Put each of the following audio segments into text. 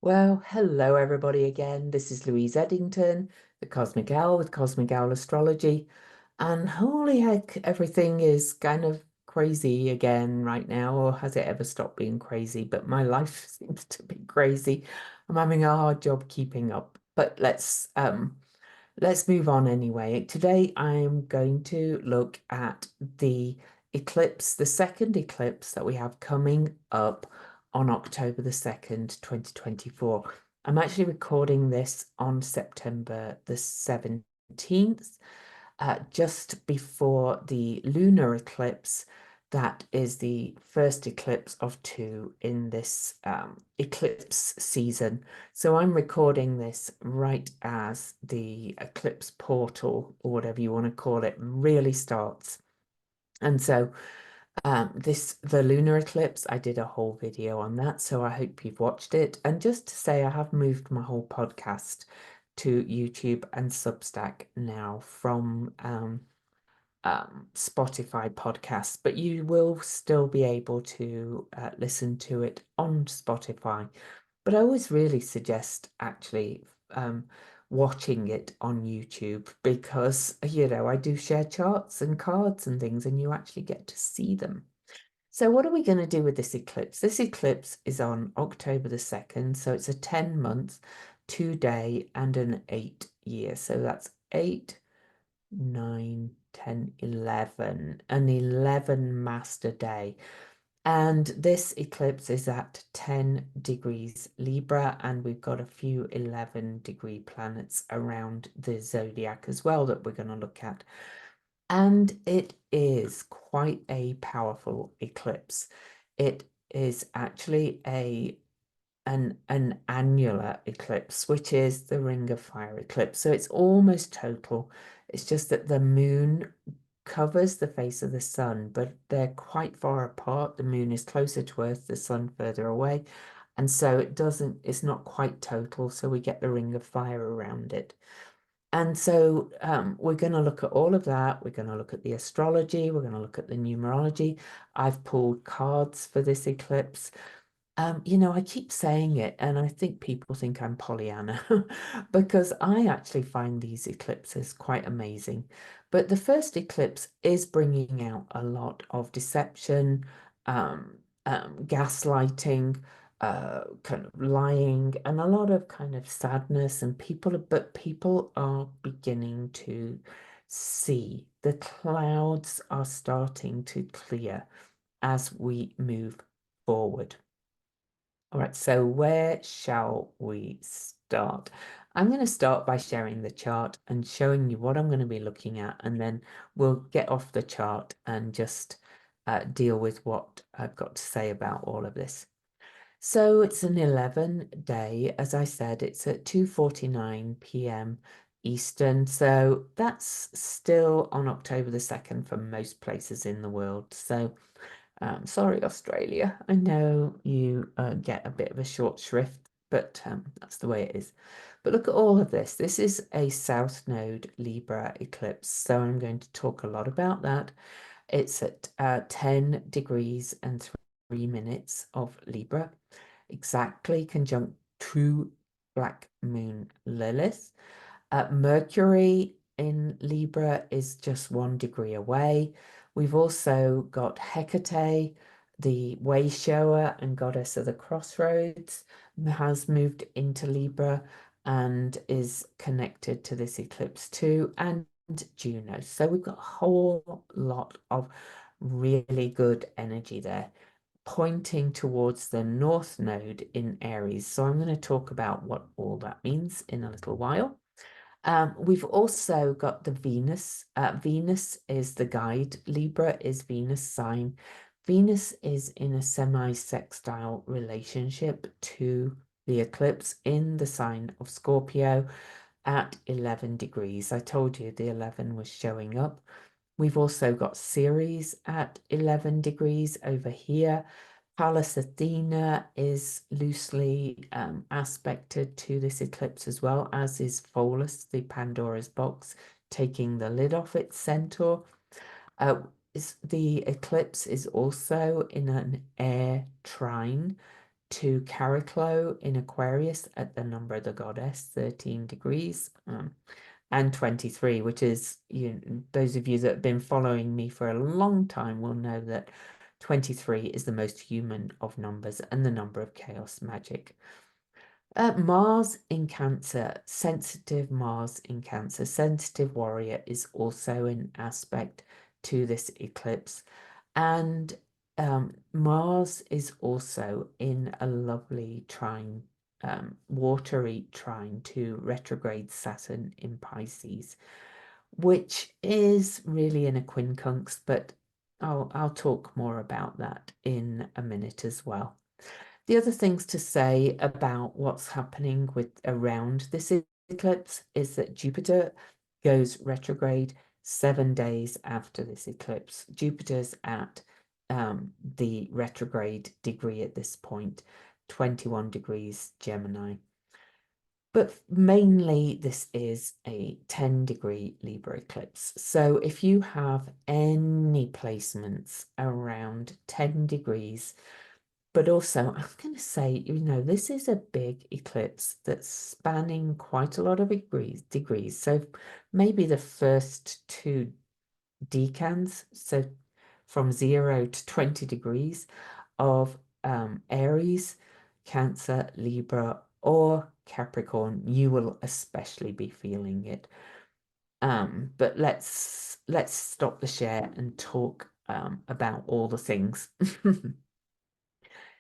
Well, hello everybody again. This is Louise Eddington, the Cosmic Owl with Cosmic Owl Astrology. And holy heck, everything is kind of crazy again right now, or has it ever stopped being crazy? But my life seems to be crazy. I'm having a hard job keeping up. But let's move on anyway. Today I'm going to look at the eclipse, the second eclipse that we have coming up on October the 2nd, 2024. I'm actually recording this on September the 17th, just before the lunar eclipse. That is the first eclipse of two in this eclipse season. So I'm recording this right as the eclipse portal, or whatever you want to call it, really starts. And so the lunar eclipse, I did a whole video on that, so I hope you've watched it. And just to say, I have moved my whole podcast to YouTube and Substack now from Spotify podcasts, but you will still be able to listen to it on Spotify. But I always really suggest actually watching it on YouTube because, I do share charts and cards and things, and you actually get to see them. So what are we going to do with this eclipse? This eclipse is on October the 2nd, so it's a 10-month, 2-day, and an 8-year. So that's 8, 9, 10, 11, an 11 master day. And this eclipse is at 10 degrees Libra, and we've got a few 11-degree planets around the zodiac as well that we're going to look at. And it is quite a powerful eclipse. It is actually an annular eclipse, which is the Ring of Fire eclipse. So it's almost total. It's just that the moon covers the face of the sun, but they're quite far apart. The moon is closer to Earth, the sun further away. And so it's not quite total. So we get the Ring of Fire around it. And so we're going to look at all of that. We're going to look at the astrology. We're going to look at the numerology. I've pulled cards for this eclipse. I keep saying it, and I think people think I'm Pollyanna because I actually find these eclipses quite amazing. But the first eclipse is bringing out a lot of deception, gaslighting, kind of lying, and a lot of kind of sadness. And people are beginning to see the clouds are starting to clear as we move forward. All right, so where shall we start? I'm going to start by sharing the chart and showing you what I'm going to be looking at, and then we'll get off the chart and just deal with what I've got to say about all of this. So it's an 11 day, as I said, it's at 2:49 p.m. Eastern. So that's still on October the 2nd for most places in the world. So sorry, Australia. I know you get a bit of a short shrift, but that's the way it is. But look at all of this. This is a South Node Libra eclipse. So I'm going to talk a lot about that. It's at 10 degrees and 3 minutes of Libra, exactly conjunct to Black Moon Lilith. Mercury in Libra is just 1 degree away. We've also got Hecate, the way shower and goddess of the crossroads, has moved into Libra and is connected to this eclipse too, and Juno. So we've got a whole lot of really good energy there, pointing towards the North Node in Aries. So I'm going to talk about what all that means in a little while. We've also got the Venus. Venus is the guide. Libra is Venus sign. Venus is in a semi-sextile relationship to the eclipse in the sign of Scorpio at 11 degrees. I told you the 11 was showing up. We've also got Ceres at 11 degrees over here. Pallas Athena is loosely aspected to this eclipse as well, as is Pholus, the Pandora's box, taking the lid off its centaur. The eclipse is also in an air trine to Cariclo in Aquarius at the number of the goddess, 13 degrees, and 23, which is, those of you that have been following me for a long time will know that 23 is the most human of numbers and the number of chaos magic. Mars in Cancer, sensitive Mars in Cancer, sensitive warrior is also an aspect to this eclipse. And Mars is also in a lovely trine, watery trine to retrograde Saturn in Pisces, which is really in a quincunx, but I'll talk more about that in a minute as well. The other things to say about what's happening around this eclipse is that Jupiter goes retrograde 7 days after this eclipse. Jupiter's at the retrograde degree at this point, 21 degrees Gemini. But mainly this is a 10-degree Libra eclipse. So if you have any placements around 10 degrees, but also I'm going to say, this is a big eclipse that's spanning quite a lot of degrees. So maybe the first two decans, so from 0 to 20 degrees of Aries, Cancer, Libra, or Capricorn, you will especially be feeling it. But let's stop the share and talk about all the things.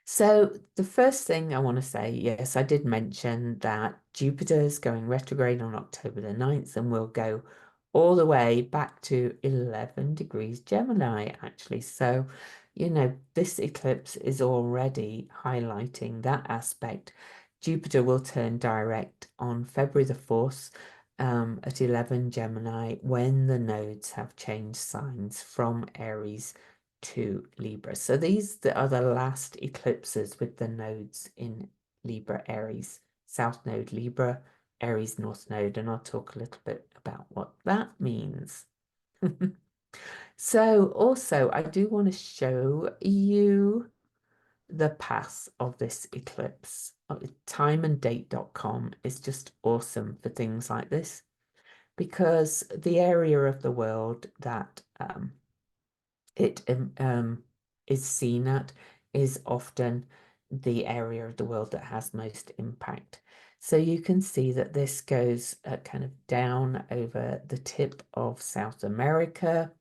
So the first thing I want to say, yes, I did mention that Jupiter's going retrograde on October the 9th and will go all the way back to 11 degrees Gemini, actually. So, this eclipse is already highlighting that aspect. Jupiter will turn direct on February the 4th at 11 Gemini when the nodes have changed signs from Aries to Libra. So these are the last eclipses with the nodes in Libra, Aries, South Node, Libra, Aries, North Node, and I'll talk a little bit about what that means. So also, I do want to show you the path of this eclipse. Timeanddate.com is just awesome for things like this because the area of the world that it is seen at is often the area of the world that has most impact. So you can see that this goes kind of down over the tip of South America,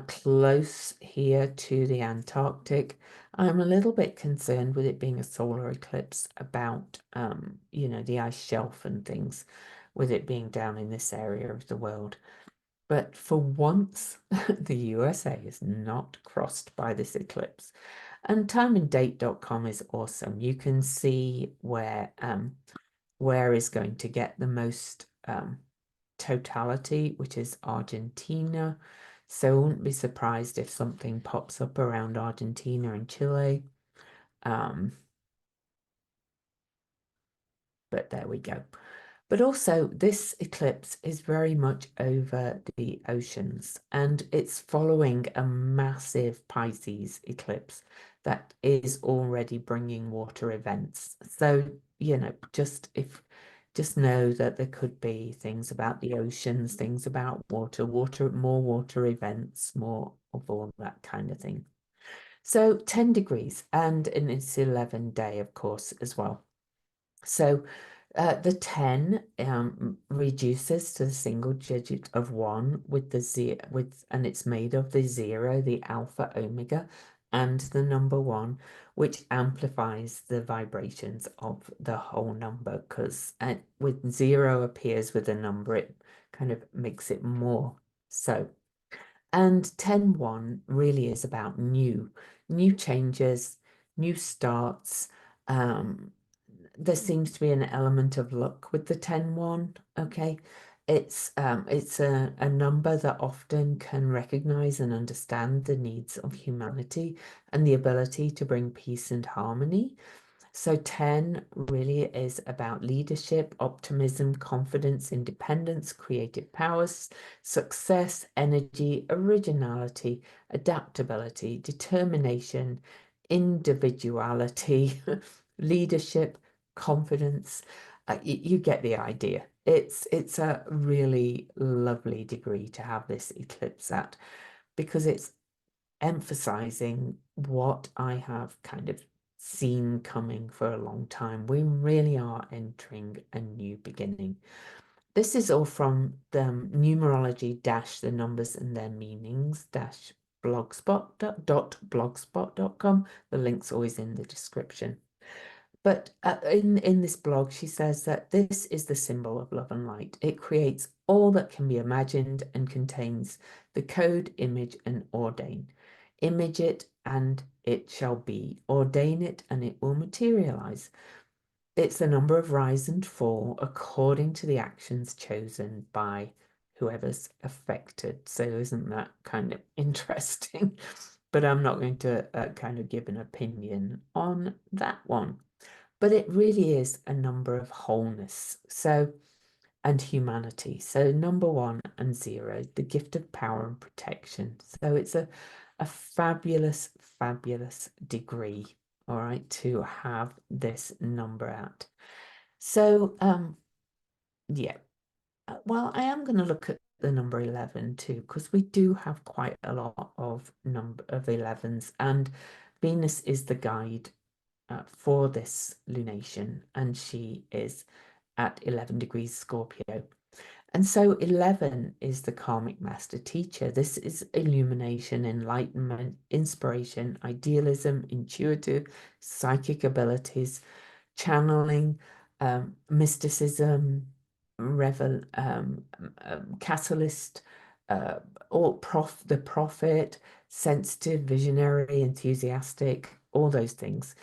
close here to the Antarctic. I'm a little bit concerned with it being a solar eclipse about, the ice shelf and things, with it being down in this area of the world. But for once, the USA is not crossed by this eclipse. And timeanddate.com is awesome. You can see where is going to get the most totality, which is Argentina. So I wouldn't be surprised if something pops up around Argentina and Chile. But there we go. But also, this eclipse is very much over the oceans, and it's following a massive Pisces eclipse that is already bringing water events. So, just know that there could be things about the oceans, things about more water events, more of all that kind of thing. So 10 degrees, and it's 11 day, of course, as well. So the 10 reduces to the single digit of 1 with the and it's made of the 0, the alpha omega, and the number 1, which amplifies the vibrations of the whole number, because with 0 appears with a number, it kind of makes it more so. And 10-1 really is about new changes, new starts. There seems to be an element of luck with the 10-1, okay? It's a number that often can recognize and understand the needs of humanity and the ability to bring peace and harmony. So 10 really is about leadership, optimism, confidence, independence, creative powers, success, energy, originality, adaptability, determination, individuality, leadership, confidence. You get the idea. It's a really lovely degree to have this eclipse at, because it's emphasizing what I have kind of seen coming for a long time. We really are entering a new beginning. This is all from the numerology dash the numbers and their meanings dash blogspot.com. The link's always in the description. But in this blog, she says that this is the symbol of love and light. It creates all that can be imagined and contains the code, image, and ordain. Image it, and it shall be. Ordain it, and it will materialize. It's the number of rise and fall according to the actions chosen by whoever's affected. So isn't that kind of interesting? But I'm not going to kind of give an opinion on that one. But it really is a number of wholeness. So, and humanity. So number 1 and 0, the gift of power and protection. So it's a fabulous, fabulous degree, all right, to have this number at. So, yeah, well, I am going to look at the number 11 too, because we do have quite a lot of number of 11s, and Venus is the guide for this lunation, and she is at 11 degrees Scorpio. And so 11 is the karmic master teacher. This is illumination, enlightenment, inspiration, idealism, intuitive, psychic abilities, channeling, mysticism, catalyst, the prophet, sensitive, visionary, enthusiastic, all those things.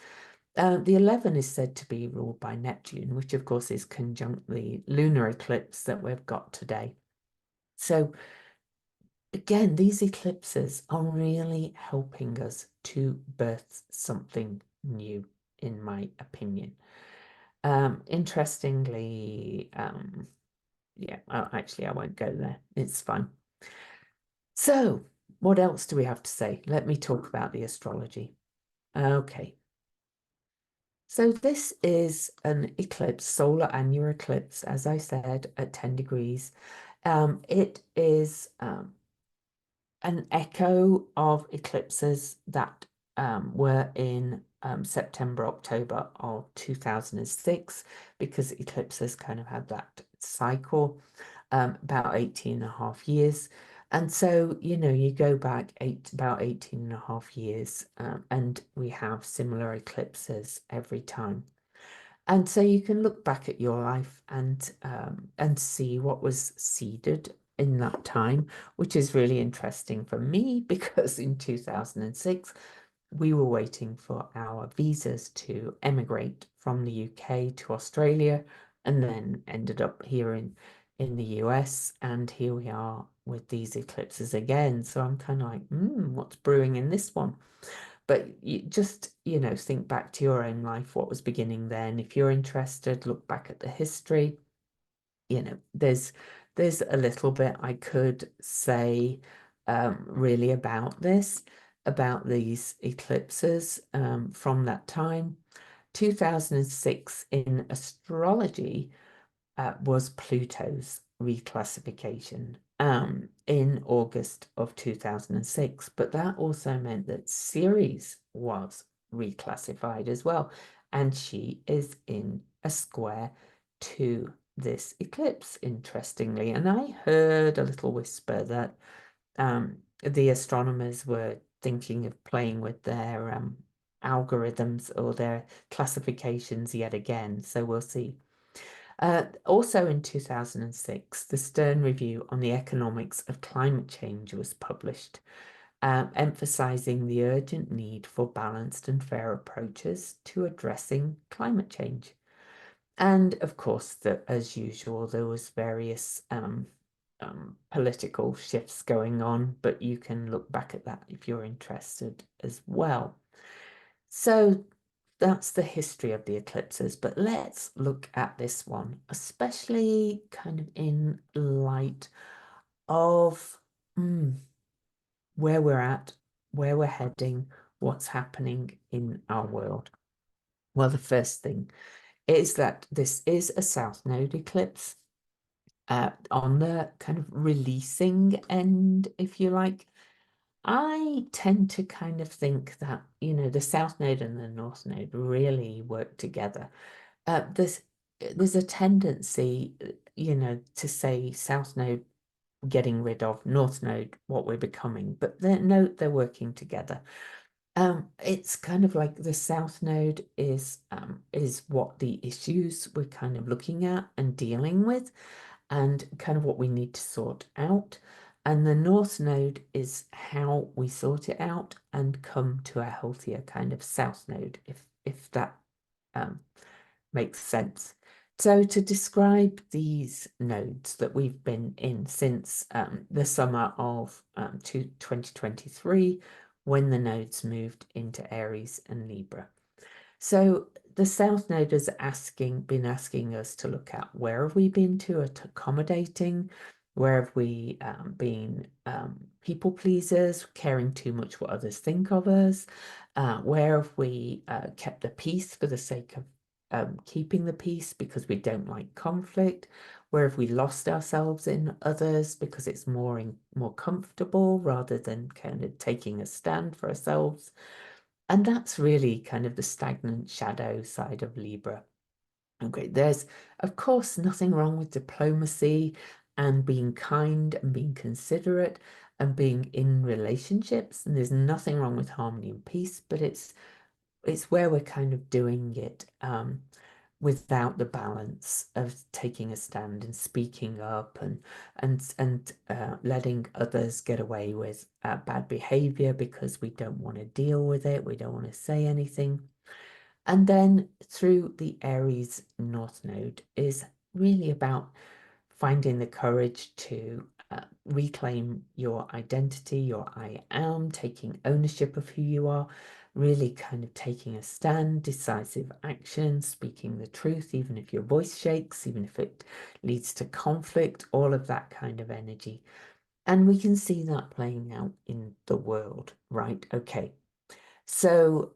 The 11 is said to be ruled by Neptune, which of course is conjunct the lunar eclipse that we've got today. So again, these eclipses are really helping us to birth something new, in my opinion. Interestingly, yeah, actually, I won't go there. It's fine. So what else do we have to say? Let me talk about the astrology. Okay. So this is an eclipse, solar annular eclipse, as I said, at 10 degrees. It is an echo of eclipses that were in September, October of 2006, because eclipses kind of had that cycle, about 18 and a half years. And so, you know, you go back about 18 and a half years, and we have similar eclipses every time. And so you can look back at your life and see what was seeded in that time, which is really interesting for me because in 2006 we were waiting for our visas to emigrate from the UK to Australia, and then ended up here in the US, and here we are with these eclipses again. So I'm kind of like, what's brewing in this one? But you just, you know, think back to your own life, what was beginning then. If you're interested, look back at the history. You know, there's a little bit I could say really about this, about these eclipses from that time. 2006 in astrology was Pluto's reclassification in August of 2006. But that also meant that Ceres was reclassified as well. And she is in a square to this eclipse, interestingly. And I heard a little whisper that the astronomers were thinking of playing with their algorithms or their classifications yet again. So we'll see. Also in 2006, the Stern Review on the Economics of Climate Change was published, emphasizing the urgent need for balanced and fair approaches to addressing climate change. And of course, as usual, there was various political shifts going on, but you can look back at that if you're interested as well. So that's the history of the eclipses, but let's look at this one, especially kind of in light of where we're at, where we're heading, what's happening in our world? Well, the first thing is that this is a South Node eclipse on the kind of releasing end, if you like. I tend to kind of think that, the South Node and the North Node really work together. There's a tendency, to say South Node getting rid of, North Node what we're becoming, but they're working together. It's kind of like the South Node is what the issues we're kind of looking at and dealing with, and kind of what we need to sort out. And the North Node is how we sort it out and come to a healthier kind of South Node, if that um, makes sense. So to describe these nodes that we've been in since the summer of 2023, when the nodes moved into Aries and Libra. So the South Node has been asking us to look at where have we been too accommodating, where have we been people pleasers, caring too much what others think of us, where have we kept the peace for the sake of keeping the peace because we don't like conflict, where have we lost ourselves in others because it's more comfortable rather than kind of taking a stand for ourselves. And that's really kind of the stagnant shadow side of Libra. Okay, there's, of course, nothing wrong with diplomacy and being kind and being considerate and being in relationships. And there's nothing wrong with harmony and peace, but it's where we're kind of doing it without the balance of taking a stand and speaking up and letting others get away with bad behavior because we don't want to deal with it, we don't want to say anything. And then through the Aries North Node is really about finding the courage to reclaim your identity, your I am, taking ownership of who you are, really kind of taking a stand, decisive action, speaking the truth, even if your voice shakes, even if it leads to conflict, all of that kind of energy. And we can see that playing out in the world, right? Okay. So,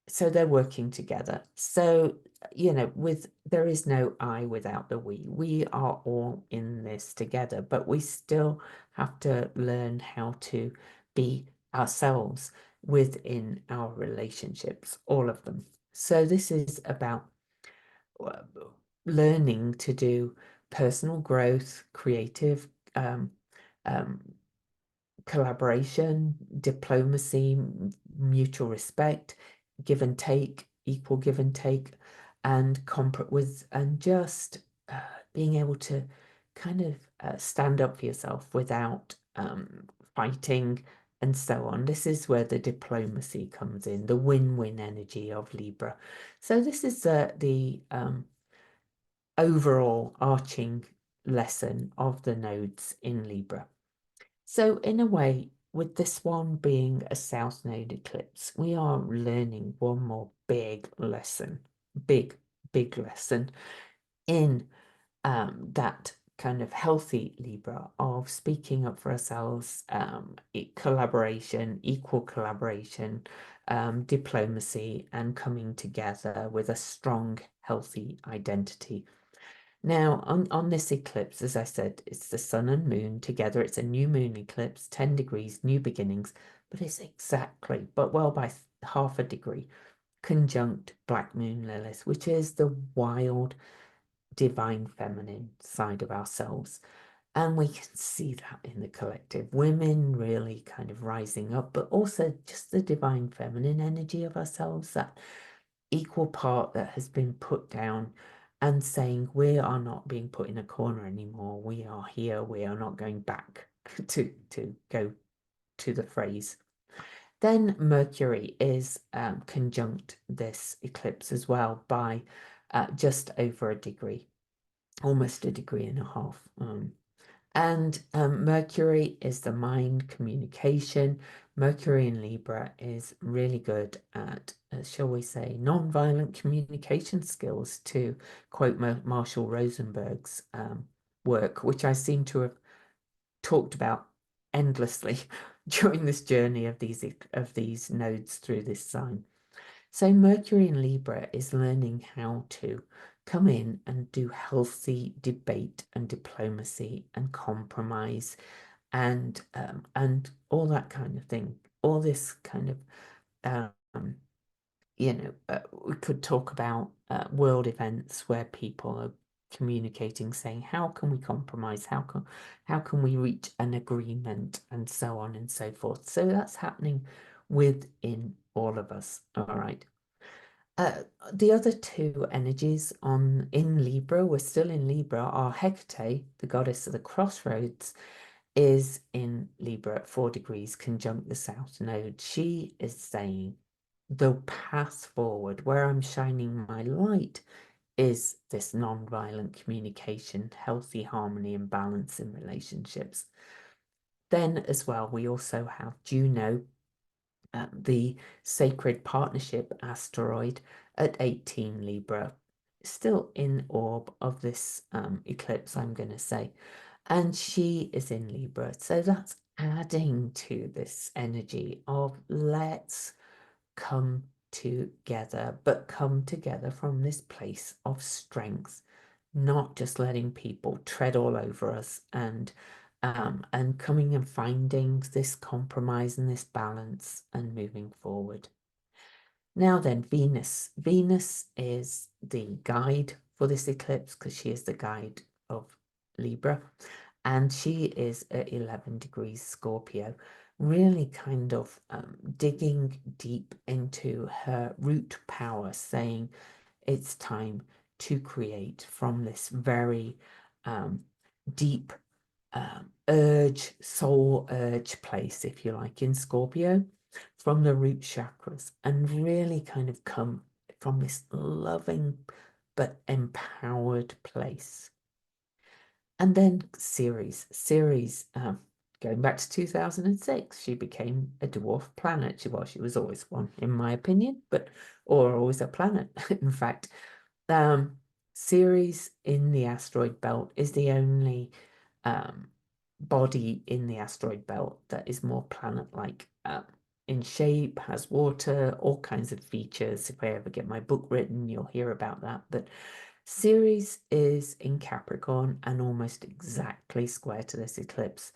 so they're working together. So, there is no I without the we. We are all in this together, but we still have to learn how to be ourselves within our relationships, all of them. So this is about uh, learning to do personal growth, creative um, collaboration, diplomacy, mutual respect, give and take, equal give and take, and just being able to kind of stand up for yourself without fighting and so on. This is where the diplomacy comes in, the win-win energy of Libra. So this is the overall arching lesson of the nodes in Libra. So in a way, with this one being a South Node eclipse, we are learning one more big lesson, big, big lesson in that kind of healthy Libra of speaking up for ourselves, collaboration, equal collaboration, diplomacy, and coming together with a strong, healthy identity. Now, on this eclipse, as I said, it's the sun and moon together. It's a new moon eclipse, 10 degrees, new beginnings, but it's exactly, but well by half a degree, conjunct Black Moon Lilith, which is the wild, divine feminine side of ourselves. And we can see that in the collective. Women really kind of rising up, but also just the divine feminine energy of ourselves, that equal part that has been put down and saying we are not being put in a corner anymore. We are here. We are not going back to go to the phrase. Then Mercury is conjunct this eclipse as well by just over a degree, almost a degree and a half. And Mercury is the mind, communication. Mercury in Libra is really good at, shall we say, non-violent communication skills, to quote Marshall Rosenberg's work, which I seem to have talked about endlessly during this journey of these nodes through this sign. So Mercury in Libra is learning how to come in and do healthy debate and diplomacy and compromise and all that kind of thing. All this kind of we could talk about world events where people are communicating, saying, how can we compromise? How can we reach an agreement, and so on and so forth. So that's happening within all of us. All right. The other two energies in Libra, we're still in Libra, are Hecate, the goddess of the crossroads, is in Libra at 4 degrees conjunct the South Node. She is saying the path forward, where I'm shining my light, is this non-violent communication, healthy harmony and balance in relationships. Then as well, we also have Juno, the sacred partnership asteroid at 18 Libra, still in orb of this eclipse, I'm going to say. And she is in Libra. So that's adding to this energy of let's come together, but come together from this place of strength, not just letting people tread all over us and coming and finding this compromise and this balance and moving forward. Now then, Venus. Venus is the guide for this eclipse because she is the guide of Libra, and she is at 11 degrees Scorpio, really kind of digging deep into her root power, saying it's time to create from this very deep soul urge place, if you like, in Scorpio, from the root chakras, and really kind of come from this loving but empowered place. And then Ceres, going back to 2006, she became a dwarf planet. Well, she was always one, in my opinion, or always a planet. In fact, Ceres in the asteroid belt is the only body in the asteroid belt that is more planet-like in shape, has water, all kinds of features. If I ever get my book written, you'll hear about that. But Ceres is in Capricorn and almost exactly square to this eclipse.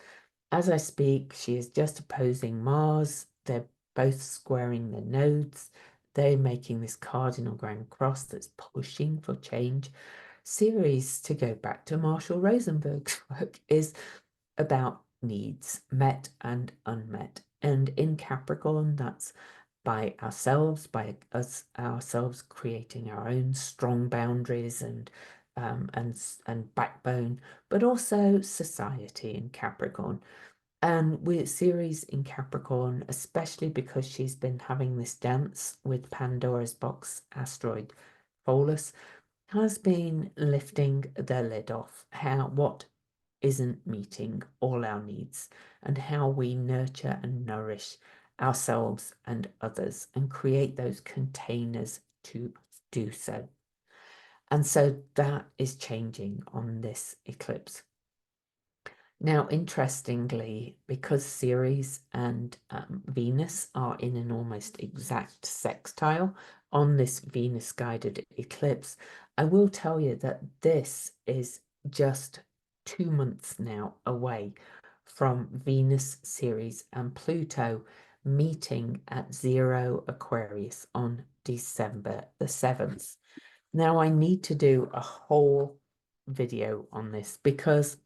As I speak, she is just opposing Mars. They're both squaring the nodes. They're making this cardinal grand cross that's pushing for change. Ceres, to go back to Marshall Rosenberg's work, is about needs, met and unmet. And in Capricorn, that's by ourselves, by us ourselves creating our own strong boundaries and backbone, but also society in Capricorn. And with Ceres in Capricorn, especially because she's been having this dance with Pandora's box asteroid Pholus, has been lifting the lid off what isn't meeting all our needs, and how we nurture and nourish ourselves and others and create those containers to do so. And so that is changing on this eclipse. Now, interestingly, because Ceres and Venus are in an almost exact sextile on this Venus-guided eclipse, I will tell you that this is just 2 months now away from Venus, Ceres, and Pluto meeting at 0 Aquarius on December the 7th. Now, I need to do a whole video on this because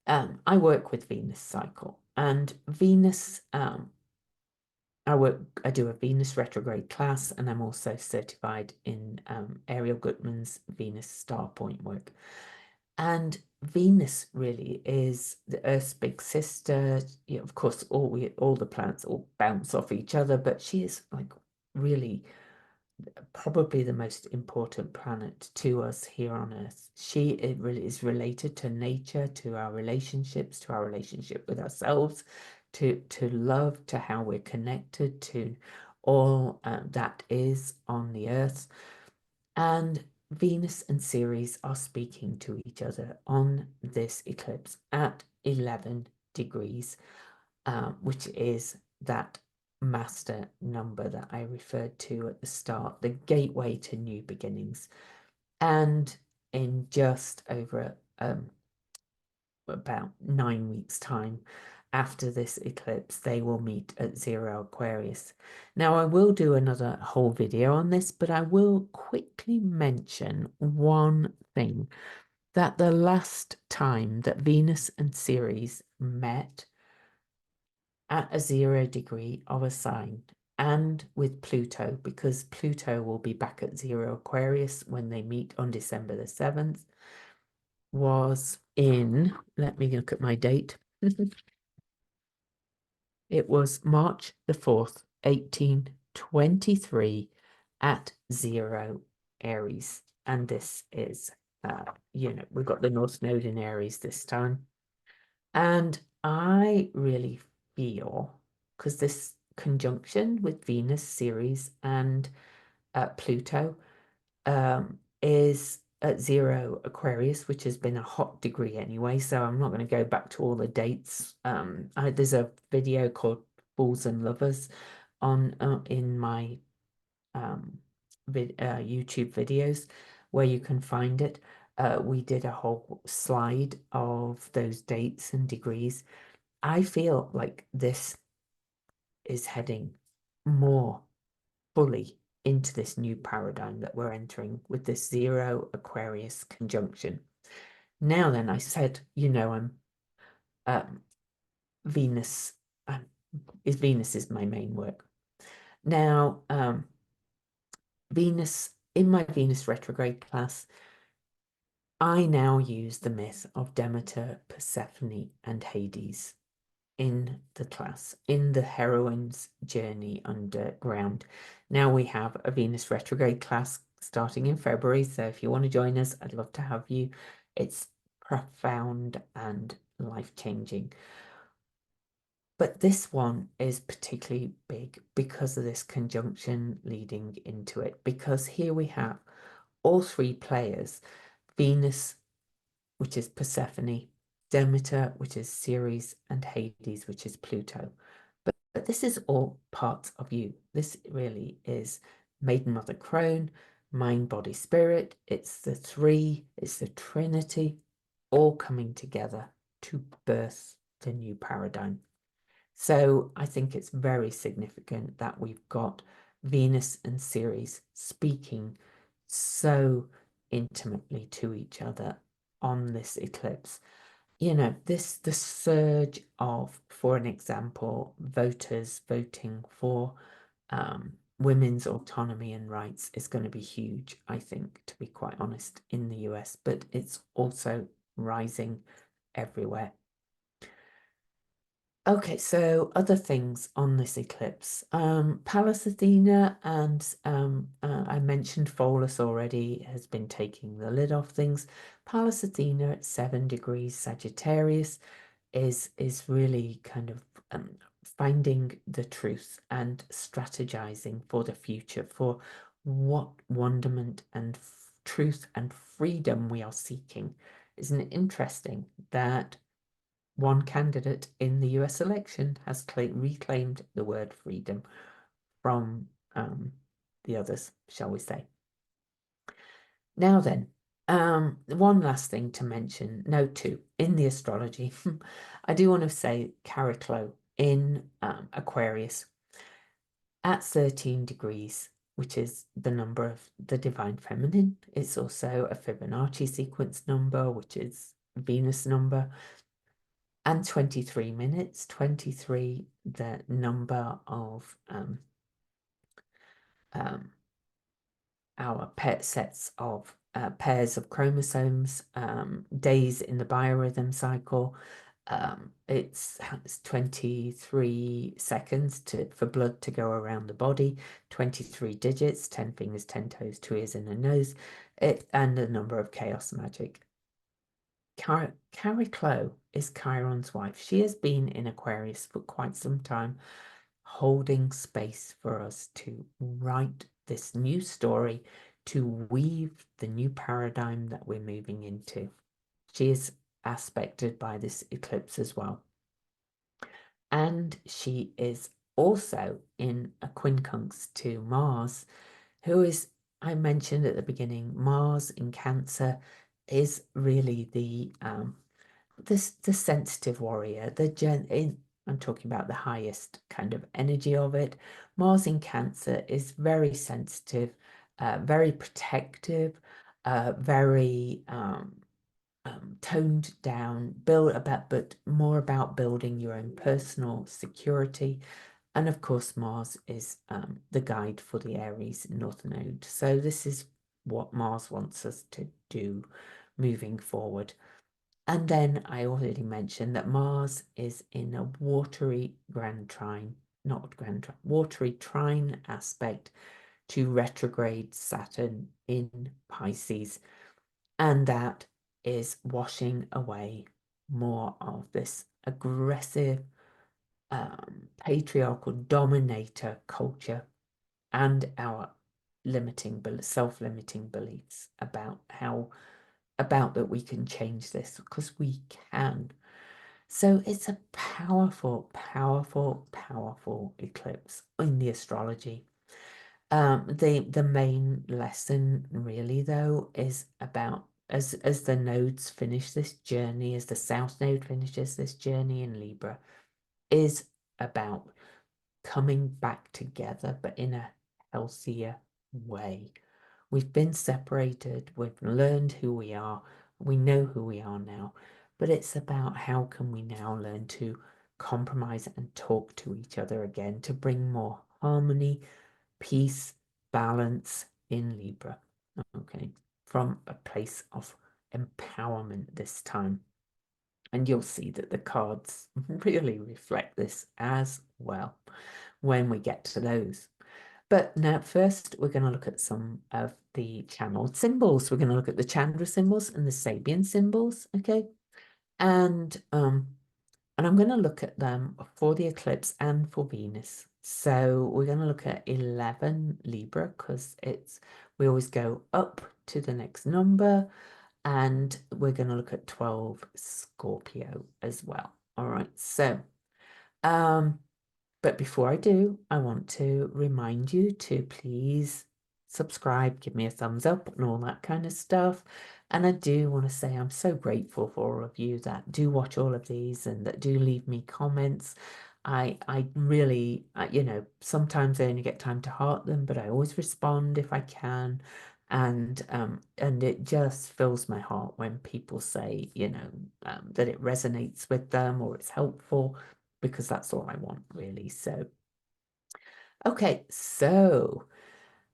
I work with Venus cycle, and Venus, I do a Venus retrograde class, and I'm also certified in Ariel Gutman's Venus star point work. And Venus really is the Earth's big sister. You know, of course, all the planets all bounce off each other, but she is like really probably the most important planet to us here on Earth. It really is related to nature, to our relationships, to our relationship with ourselves, to love, to how we're connected to all that is on the Earth. And Venus and Ceres are speaking to each other on this eclipse at 11 degrees. which is that master number that I referred to at the start, the gateway to new beginnings. And in just over about 9 weeks' time after this eclipse, they will meet at 0 Aquarius. Now, I will do another whole video on this, but I will quickly mention one thing, that the last time that Venus and Ceres met at a 0 degree of a sign, and with Pluto, because Pluto will be back at 0 Aquarius when they meet on December the 7th, was in, let me look at my date. It was March the 4th, 1823 at 0 Aries. And this is, we've got the North Node in Aries this time. And I really feel, because this conjunction with Venus, Ceres, and Pluto is at 0 Aquarius, which has been a hot degree anyway, so I'm not going to go back to all the dates. There's a video called Fools and Lovers on in my YouTube videos where you can find it. We did a whole slide of those dates and degrees. I feel like this is heading more fully into this new paradigm that we're entering with this 0 Aquarius conjunction. Now then, I said, I'm Venus, Venus is my main work. Now, Venus, in my Venus retrograde class, I now use the myth of Demeter, Persephone, and Hades in the class, in the heroine's journey underground. Now we have a Venus retrograde class starting in February, so if you want to join us, I'd love to have you. It's profound and life-changing. But this one is particularly big because of this conjunction leading into it, because here we have all three players, Venus, which is Persephone, Demeter, which is Ceres, and Hades, which is Pluto. But this is all parts of you. This really is Maiden Mother Crone, mind, body, spirit. It's the three, it's the Trinity, all coming together to birth the new paradigm. So I think it's very significant that we've got Venus and Ceres speaking so intimately to each other on this eclipse. The surge of, for an example, voters voting for women's autonomy and rights is going to be huge, I think, to be quite honest, in the US, but it's also rising everywhere. Okay, so other things on this eclipse. Pallas Athena and I mentioned Pholus already has been taking the lid off things. Pallas Athena at 7 degrees Sagittarius is really kind of finding the truth and strategizing for the future, for what wonderment and truth and freedom we are seeking. Isn't it interesting that one candidate in the US election has reclaimed the word freedom from the others, shall we say. Now then, one last thing to mention, no, two, in the astrology, I do want to say Chariklo in Aquarius at 13 degrees, which is the number of the divine feminine. It's also a Fibonacci sequence number, which is Venus number. And 23 minutes, 23, the number of our pet sets of pairs of chromosomes, days in the biorhythm cycle. It's 23 seconds for blood to go around the body, 23 digits, 10 fingers, 10 toes, 2 ears and a nose, and the number of chaos magic. Chariklo is Chiron's wife. She has been in Aquarius for quite some time, holding space for us to write this new story, to weave the new paradigm that we're moving into. She is aspected by this eclipse as well. And she is also in a quincunx to Mars, who is, I mentioned at the beginning, Mars in Cancer is really the sensitive warrior, I'm talking about the highest kind of energy of it. Mars in Cancer is very sensitive, very protective, very toned down, but more about building your own personal security. And of course, Mars is the guide for the Aries North Node. So this is what Mars wants us to do moving forward. And then I already mentioned that Mars is in a watery watery trine aspect to retrograde Saturn in Pisces. And that is washing away more of this aggressive, patriarchal dominator culture and our self-limiting beliefs about that we can change this, because we can. So it's a powerful, powerful, powerful eclipse in the astrology. The main lesson really though is about as the nodes finish this journey, as the South Node finishes this journey in Libra, is about coming back together, but in a healthier way. We've been separated, we've learned who we are, we know who we are now, but it's about how can we now learn to compromise and talk to each other again to bring more harmony, peace, balance in Libra, okay, from a place of empowerment this time. And you'll see that the cards really reflect this as well when we get to those. But now first, we're going to look at some of the channeled symbols. We're going to look at the Chandra symbols and the Sabian symbols, okay? And I'm going to look at them for the eclipse and for Venus. So we're going to look at 11 Libra because we always go up to the next number, and we're going to look at 12 Scorpio as well. All right, so but before I do, I want to remind you to please subscribe, give me a thumbs up and all that kind of stuff. And I do want to say I'm so grateful for all of you that do watch all of these and that do leave me comments. I really, sometimes I only get time to heart them, but I always respond if I can. And it just fills my heart when people say, that it resonates with them or it's helpful, because that's all I want, really. So, okay, so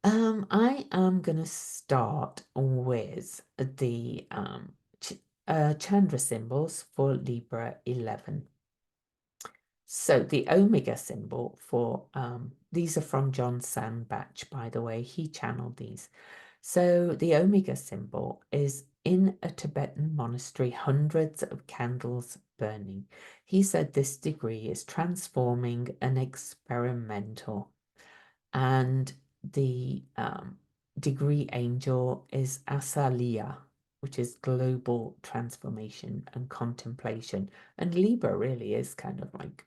I am going to start with the Chandra symbols for Libra 11. So the Omega symbol for, these are from John Sandbach, by the way, he channeled these. So the Omega symbol is in a Tibetan monastery, hundreds of candles burning. He said this degree is transforming and experimental. And the degree angel is Asaliya, which is global transformation and contemplation. And Libra really is kind of like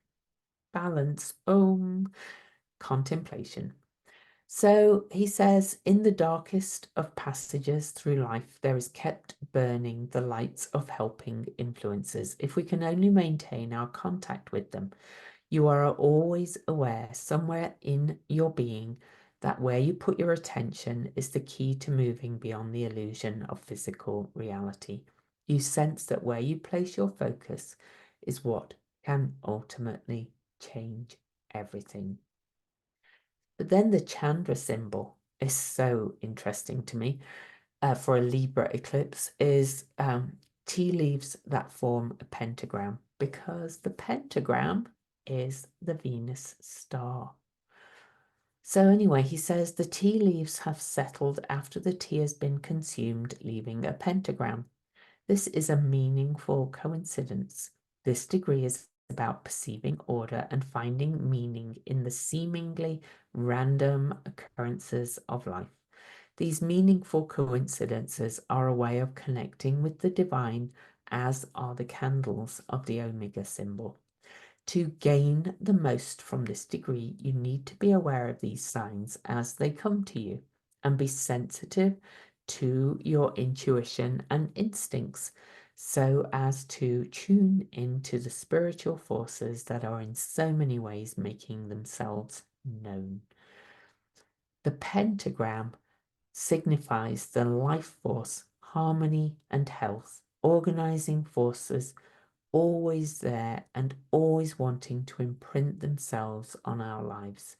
balance, contemplation. So he says, in the darkest of passages through life, there is kept burning the lights of helping influences. If we can only maintain our contact with them, you are always aware somewhere in your being that where you put your attention is the key to moving beyond the illusion of physical reality. You sense that where you place your focus is what can ultimately change everything. But then the Chandra symbol is so interesting to me for a Libra eclipse is tea leaves that form a pentagram, because the pentagram is the Venus star. So anyway, he says the tea leaves have settled after the tea has been consumed, leaving a pentagram. This is a meaningful coincidence. This degree is about perceiving order and finding meaning in the seemingly random occurrences of life. These meaningful coincidences are a way of connecting with the divine, as are the candles of the Omega symbol. To gain the most from this degree, you need to be aware of these signs as they come to you and be sensitive to your intuition and instincts so as to tune into the spiritual forces that are in so many ways making themselves known. The pentagram signifies the life force, harmony, and health, organizing forces always there and always wanting to imprint themselves on our lives.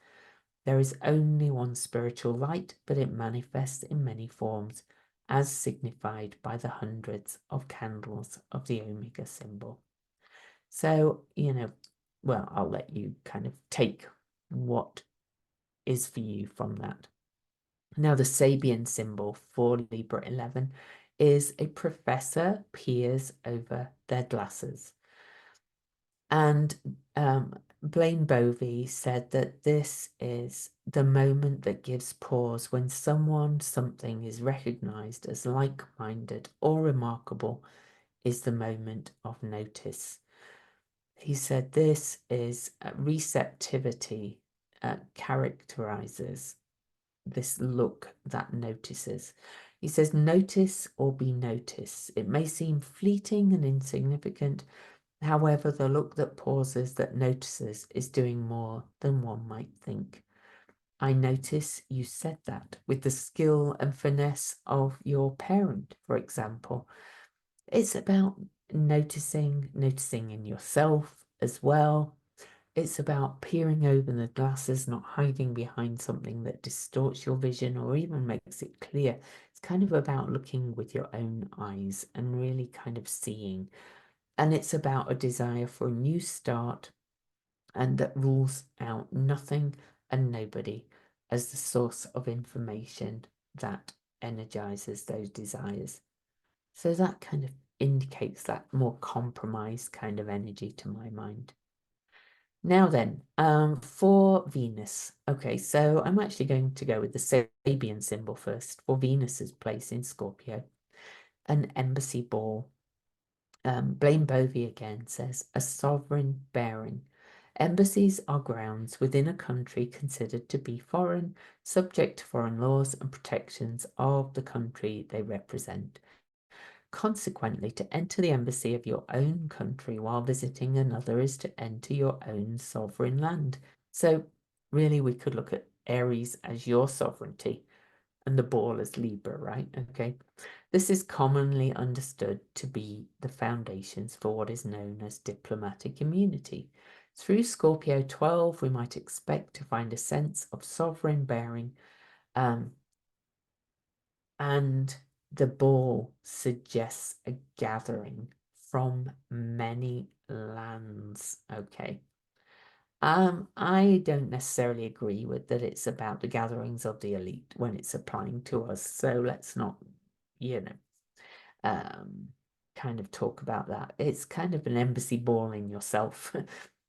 There is only one spiritual light, but it manifests in many forms, as signified by the hundreds of candles of the Omega symbol. So, well, I'll let you kind of take what is for you from that. Now, the Sabian symbol for Libra 11 is a professor peers over their glasses. And Blaine Bovey said that this is the moment that gives pause when something is recognized as like-minded or remarkable is the moment of notice. He said this is receptivity characterizes this look that notices. He says, notice or be noticed. It may seem fleeting and insignificant. However, the look that pauses, that notices, is doing more than one might think. I notice you said that with the skill and finesse of your parent, for example. It's about noticing in yourself as well. It's about peering over the glasses, not hiding behind something that distorts your vision or even makes it clear. It's kind of about looking with your own eyes and really kind of seeing. And it's about a desire for a new start and that rules out nothing and nobody as the source of information that energizes those desires. So that kind of indicates that more compromised kind of energy to my mind. Now then, for Venus. Okay, so I'm actually going to go with the Sabian symbol first for Venus's place in Scorpio, an embassy ball. Blaine Bovey again says, a sovereign bearing. Embassies are grounds within a country considered to be foreign, subject to foreign laws and protections of the country they represent. Consequently, to enter the embassy of your own country while visiting another is to enter your own sovereign land. So really, we could look at Aries as your sovereignty and the ball as Libra, right? Okay. This is commonly understood to be the foundations for what is known as diplomatic immunity. Through Scorpio 12, we might expect to find a sense of sovereign bearing, and the ball suggests a gathering from many lands. Okay. I don't necessarily agree with that it's about the gatherings of the elite when it's applying to us. So let's not, kind of talk about that. It's kind of an embassy ball in yourself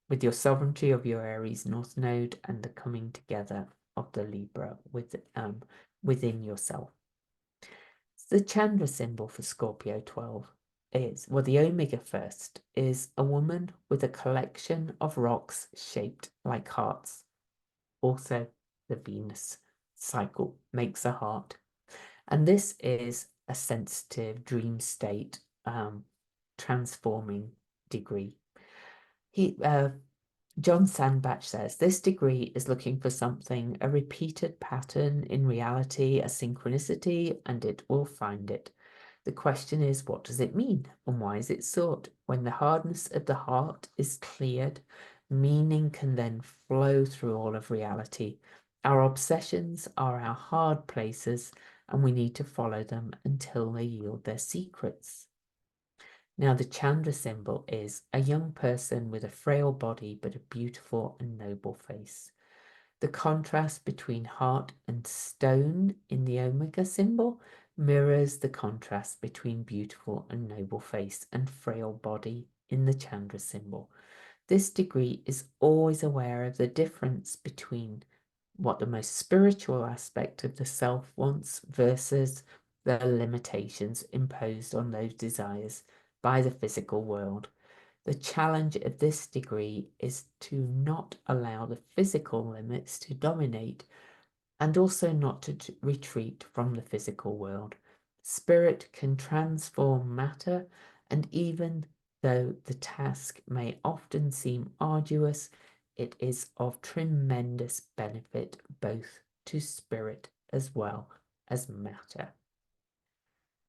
with your sovereignty of your Aries North Node and the coming together of the Libra within yourself. The Chandra symbol for Scorpio 12 is, well, the Omega first is a woman with a collection of rocks shaped like hearts. Also, the Venus cycle makes a heart. And this is a sensitive dream state, transforming degree. John Sandbach says, this degree is looking for something, a repeated pattern in reality, a synchronicity, and it will find it. The question is, what does it mean and why is it sought? When the hardness of the heart is cleared, meaning can then flow through all of reality. Our obsessions are our hard places, and we need to follow them until they yield their secrets. Now, the Chandra symbol is a young person with a frail body but a beautiful and noble face. The contrast between heart and stone in the Omega symbol mirrors the contrast between beautiful and noble face and frail body in the Chandra symbol. This degree is always aware of the difference between what the most spiritual aspect of the self wants versus the limitations imposed on those desires by the physical world. The challenge of this degree is to not allow the physical limits to dominate and also not to retreat from the physical world. Spirit can transform matter, and even though the task may often seem arduous, it is of tremendous benefit both to spirit as well as matter.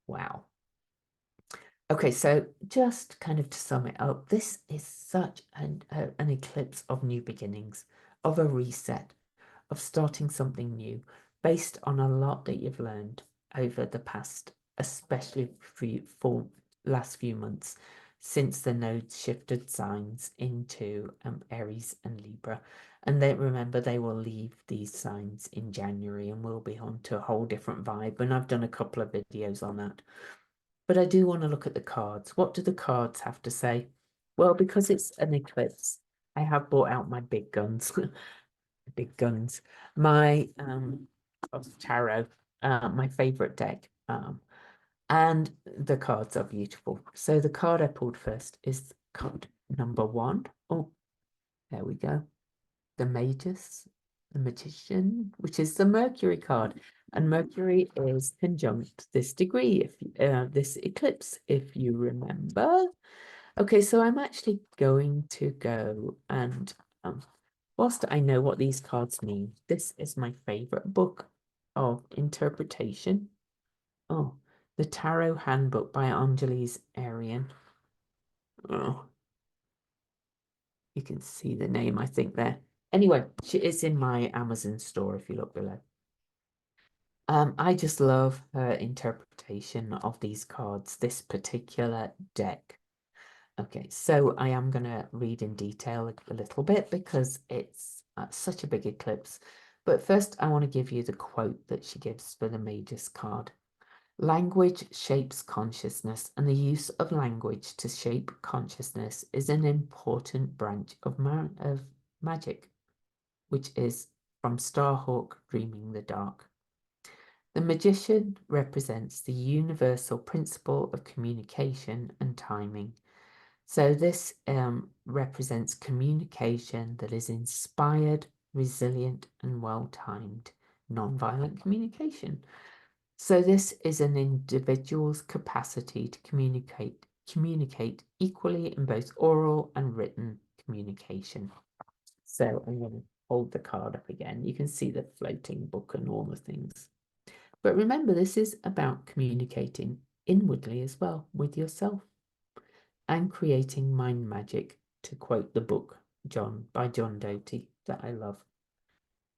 Wow. Okay, so just kind of to sum it up, this is such an eclipse of new beginnings, of a reset, of starting something new based on a lot that you've learned over the past, especially for last few months since the nodes shifted signs into Aries and Libra. And then remember, they will leave these signs in January and we'll be on to a whole different vibe. And I've done a couple of videos on that. But I do want to look at the cards. What do the cards have to say? Well, because it's an eclipse, I have brought out my big guns. Big guns. My of tarot, my favorite deck. And the cards are beautiful. So the card I pulled first is card number 1. Oh, there we go. The Magus, the Magician, which is the Mercury card. And Mercury is conjunct this degree, if this eclipse, if you remember. Okay, so I'm actually going to go and whilst I know what these cards mean, this is my favorite book of interpretation. Oh, the Tarot Handbook by Angeles Arian. Oh, you can see the name, I think, there. Anyway, it's in my Amazon store if you look below. I just love her interpretation of these cards, this particular deck. Okay, so I am going to read in detail a little bit because it's such a big eclipse. But first, I want to give you the quote that she gives for the Magus card. Language shapes consciousness, and the use of language to shape consciousness is an important branch of magic, which is from Starhawk Dreaming the Dark. The magician represents the universal principle of communication and timing. So this represents communication that is inspired, resilient, and well-timed, non-violent communication. So this is an individual's capacity to communicate equally in both oral and written communication. So I'm going to hold the card up again. You can see the floating book and all the things. But remember, this is about communicating inwardly as well with yourself and creating mind magic, to quote the book by John Doty that I love.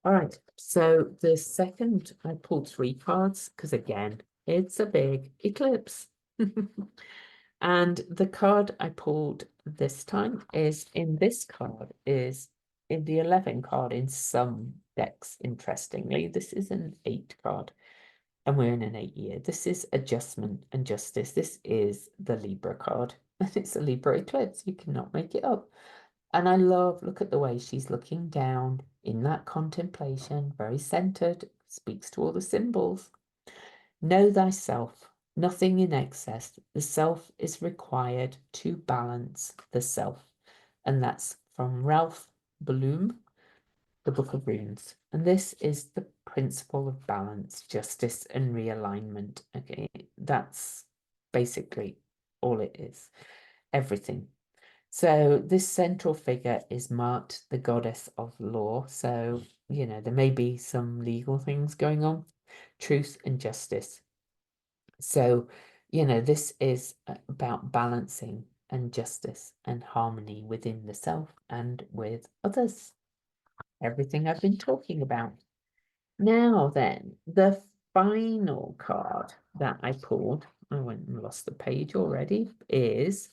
All right, so the second, I pulled 3 cards because again, it's a big eclipse. And the card I pulled this time is in the 11 card in some decks, interestingly. This is an 8 card. And we're in an 8 year. This is adjustment and justice. This is the Libra card. And it's a Libra eclipse. You cannot make it up. And I look at the way she's looking down in that contemplation, very centered, speaks to all the symbols. Know thyself, nothing in excess. The self is required to balance the self. And that's from Ralph Bloom, the Book of Runes. And this is the principle of balance, justice, and realignment. Okay, that's basically all it is. Everything. So this central figure is Mart, the goddess of law. So, there may be some legal things going on, truth and justice. So, this is about balancing and justice and harmony within the self and with others. Everything I've been talking about. Now then, the final card that I pulled, I went and lost the page already, is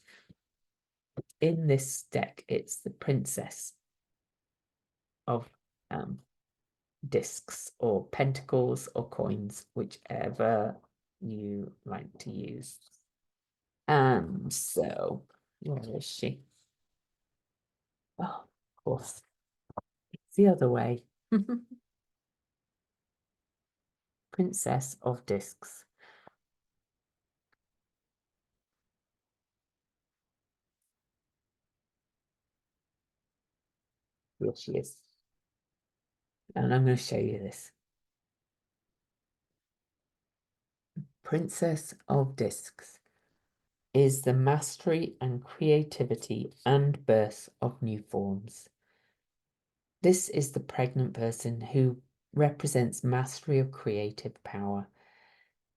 in this deck, it's the Princess of discs or pentacles or coins, whichever you like to use. So where is she? Oh, of course, it's the other way. Princess of Discs. Here she is. And I'm going to show you this. Princess of Discs is the mastery and creativity and birth of new forms. This is the pregnant person who represents mastery of creative power.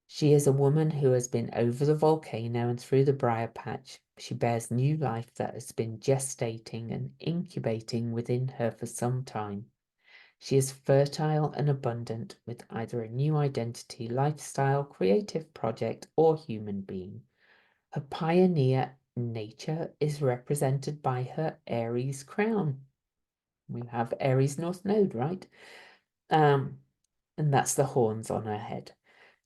She is a woman who has been over the volcano and through the briar patch. She bears new life that has been gestating and incubating within her for some time. She is fertile and abundant with either a new identity, lifestyle, creative project, or human being. Her pioneer nature is represented by her Aries crown. We have Aries North Node, right? And that's the horns on her head.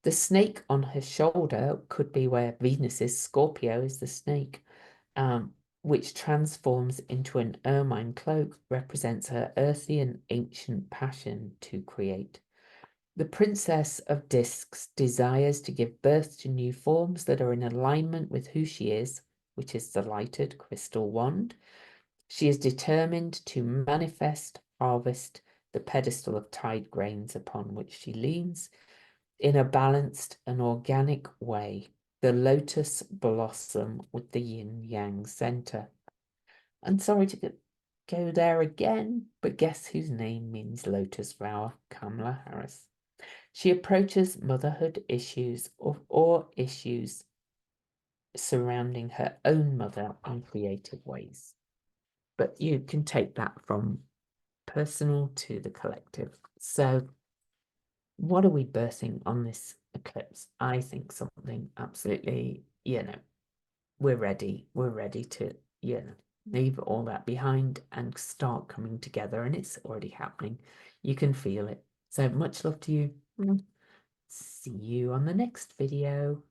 The snake on her shoulder could be where Venus is. Scorpio is the snake, which transforms into an ermine cloak, represents her earthy and ancient passion to create. The Princess of Discs desires to give birth to new forms that are in alignment with who she is, which is the lighted crystal wand. She is determined to manifest, harvest the pedestal of tide grains upon which she leans in a balanced and organic way, the lotus blossom with the yin-yang center. I'm sorry to go there again, but guess whose name means lotus flower? Kamala Harris. She approaches motherhood issues or issues surrounding her own mother in creative ways. But you can take that from personal to the collective. So what are we birthing on this eclipse? I think something absolutely, we're ready. We're ready to, leave all that behind and start coming together. And it's already happening. You can feel it. So much love to you. See you on the next video.